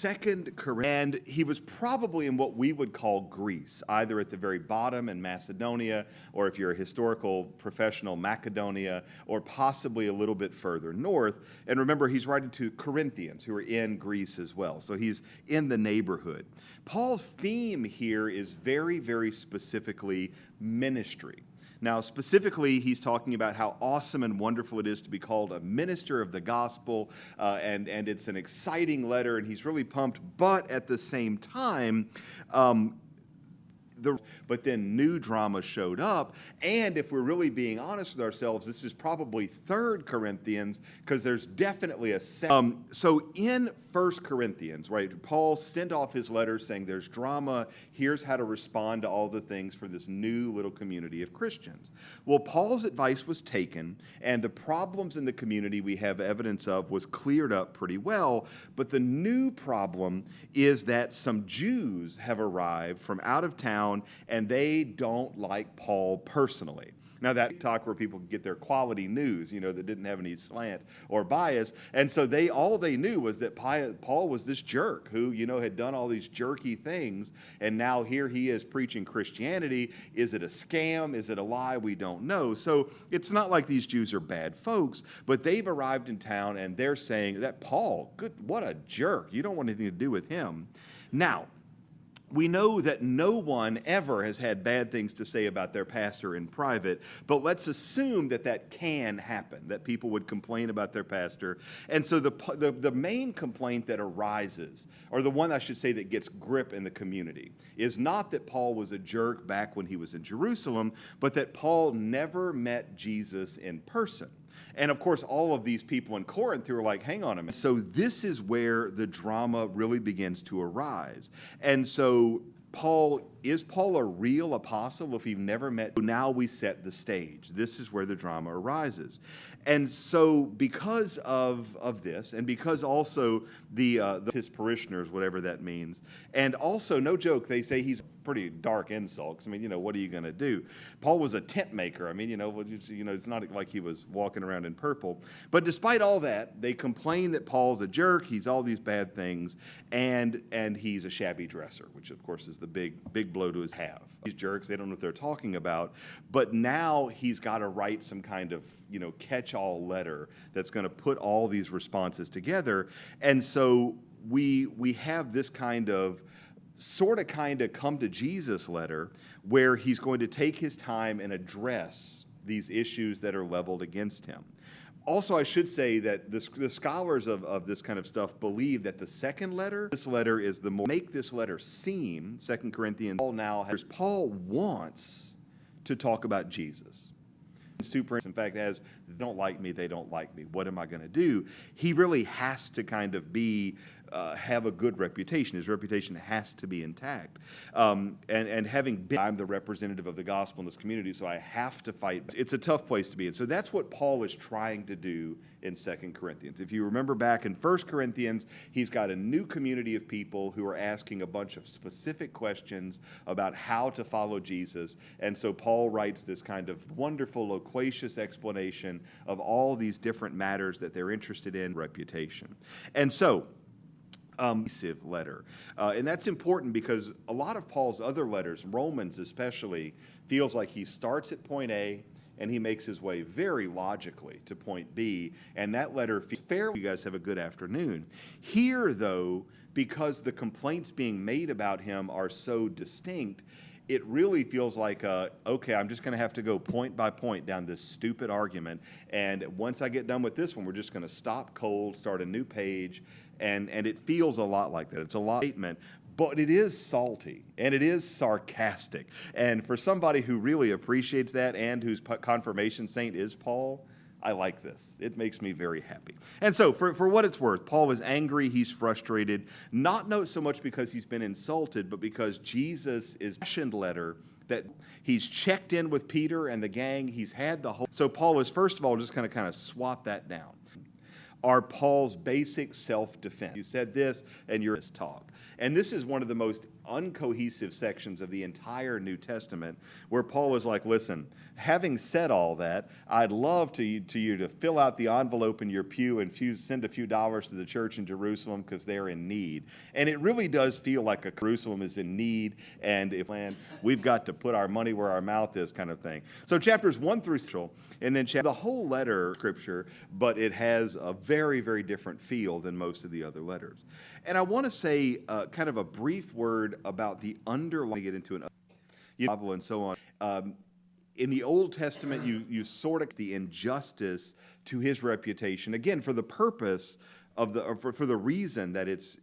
Second Corinthians, and he was probably in what we would call Greece, either at the very bottom in Macedonia, or if you're a historical professional, Macedonia, or possibly a little bit further north. And remember, he's writing to Corinthians who are in Greece as well, so he's in the neighborhood. Paul's theme here is very, very specifically ministry. Now, specifically, he's talking about how awesome and wonderful it is to be called a minister of the gospel, and it's an exciting letter, and he's really pumped. But at the same time, but then new drama showed up, and if we're really being honest with ourselves, this is probably 3rd Corinthians, because there's definitely a so in 1 Corinthians, right, Paul sent off his letter saying there's drama, here's how to respond to all the things for this new little community of Christians. Well, Paul's advice was taken, and the problems in the community we have evidence of was cleared up pretty well, but the new problem is that some Jews have arrived from out of town, and they don't like Paul personally. Now, that talk where people get their quality news, that didn't have any slant or bias. And so all they knew was that Paul was this jerk who, had done all these jerky things. And now here he is preaching Christianity. Is it a scam? Is it a lie? We don't know. So it's not like these Jews are bad folks, but they've arrived in town and they're saying that Paul, what a jerk. You don't want anything to do with him. Now, we know that no one ever has had bad things to say about their pastor in private, but let's assume that can happen, that people would complain about their pastor. And so the main complaint that arises, or the one I should say that gets grip in the community, is not that Paul was a jerk back when he was in Jerusalem, but that Paul never met Jesus in person. And of course, all of these people in Corinth who are like, hang on a minute. So this is where the drama really begins to arise. And so is Paul a real apostle if he've never met? Now we set the stage. This is where the drama arises. And so because of this, and because also his parishioners, whatever that means, and also, no joke, they say he's pretty dark insults. I mean, what are you going to do? Paul was a tent maker. I mean, it's not like he was walking around in purple. But despite all that, they complain that Paul's a jerk. He's all these bad things, and he's a shabby dresser, which of course is the big blow to his have. These jerks, they don't know what they're talking about. But now he's got to write some kind of catch-all letter that's going to put all these responses together. And so we have this kind of come to Jesus letter where he's going to take his time and address these issues that are leveled against him. Also, I should say that the scholars of this kind of stuff believe that the second letter, this letter is make this letter seem, 2 Corinthians, Paul wants to talk about Jesus. In fact, as they don't like me, they don't like me. What am I going to do? He really has to kind of have a good reputation. His reputation has to be intact. And having been, I'm the representative of the gospel in this community, so I have to fight. It's a tough place to be in. So that's what Paul is trying to do in 2 Corinthians. If you remember back in 1 Corinthians, he's got a new community of people who are asking a bunch of specific questions about how to follow Jesus. And so Paul writes this kind of wonderful, loquacious explanation of all these different matters that they're interested in, reputation. And so, letter. And that's important because a lot of Paul's other letters, Romans especially, feels like he starts at point A and he makes his way very logically to point B, and that letter feels fair. You guys have a good afternoon. Here, though, because the complaints being made about him are so distinct, it really feels like, okay, I'm just going to have to go point by point down this stupid argument, and once I get done with this one, we're just going to stop cold, start a new page, and it feels a lot like that. It's a lot statement, but it is salty, and it is sarcastic, and for somebody who really appreciates that and whose confirmation saint is Paul, I like this. It makes me very happy. And so, for what it's worth, Paul is angry, he's frustrated, not so much because he's been insulted, but because Jesus is passionate letter that he's checked in with Peter and the gang, he's had the whole... So Paul is, first of all, just going to kind of swat that down. are Paul's basic self-defense. You said this, and you're this talk. And this is one of the most uncohesive sections of the entire New Testament, where Paul is like, listen, having said all that, I'd love to you to fill out the envelope in your pew and send a few dollars to the church in Jerusalem because they're in need. And it really does feel like Jerusalem is in need, and if we've got to put our money where our mouth is, kind of thing. So chapters 1 through 6, and then the whole letter, scripture, but it has a very, very different feel than most of the other letters. And I want to say kind of a brief word about the underlying, get into an novel and so on. In the Old Testament, you sort of the injustice to his reputation, again, for the purpose of for the reason that it's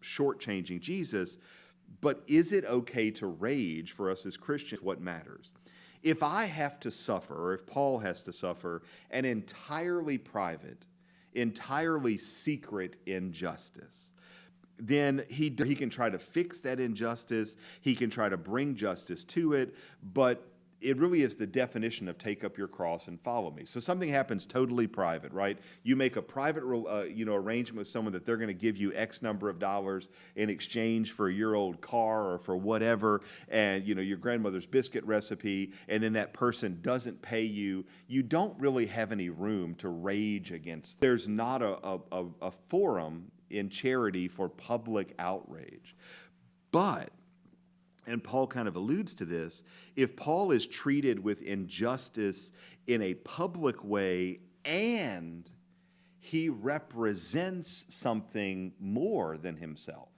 shortchanging Jesus. But is it okay to rage for us as Christians? What matters? If I have to suffer, or if Paul has to suffer, an entirely private, entirely secret injustice, then he can try to fix that injustice, he can try to bring justice to it, but it really is the definition of take up your cross and follow me. So something happens totally private, right? You make a private arrangement with someone that they're going to give you X number of dollars in exchange for your old car or for whatever, and your grandmother's biscuit recipe, and then that person doesn't pay you. You don't really have any room to rage against. There's not a forum in charity for public outrage. But, and Paul kind of alludes to this, if Paul is treated with injustice in a public way and he represents something more than himself.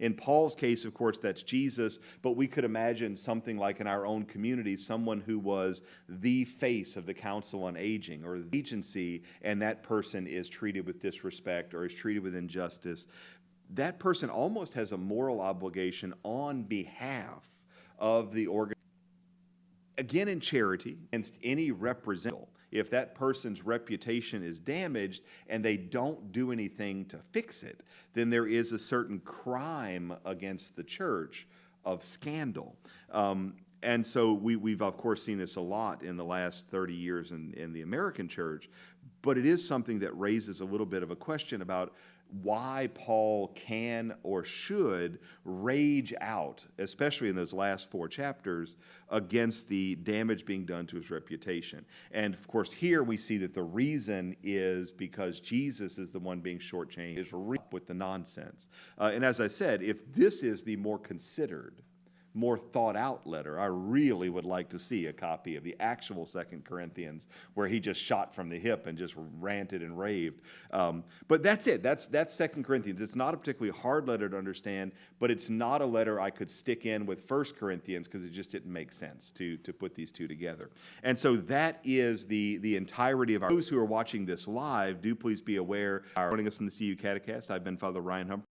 In Paul's case, of course, that's Jesus, but we could imagine something like in our own community, someone who was the face of the Council on Aging or the agency, and that person is treated with disrespect or is treated with injustice. That person almost has a moral obligation on behalf of the organization. Again, in charity, against any representative, if that person's reputation is damaged and they don't do anything to fix it, then there is a certain crime against the church of scandal. And so we've, of course, seen this a lot in the last 30 years in the American church, but it is something that raises a little bit of a question about why Paul can or should rage out, especially in those last 4 chapters, against the damage being done to his reputation. And of course, here we see that the reason is because Jesus is the one being shortchanged, is with the nonsense. And as I said, if this is the more considered, more thought out letter, I really would like to see a copy of the actual 2 Corinthians where he just shot from the hip and just ranted and raved. But that's it. That's 2 Corinthians. It's not a particularly hard letter to understand, but it's not a letter I could stick in with 1 Corinthians because it just didn't make sense to put these two together. And so that is the entirety of our. Those who are watching this live, do please be aware, joining us in the CU Catecast. I've been Father Ryan Humphries.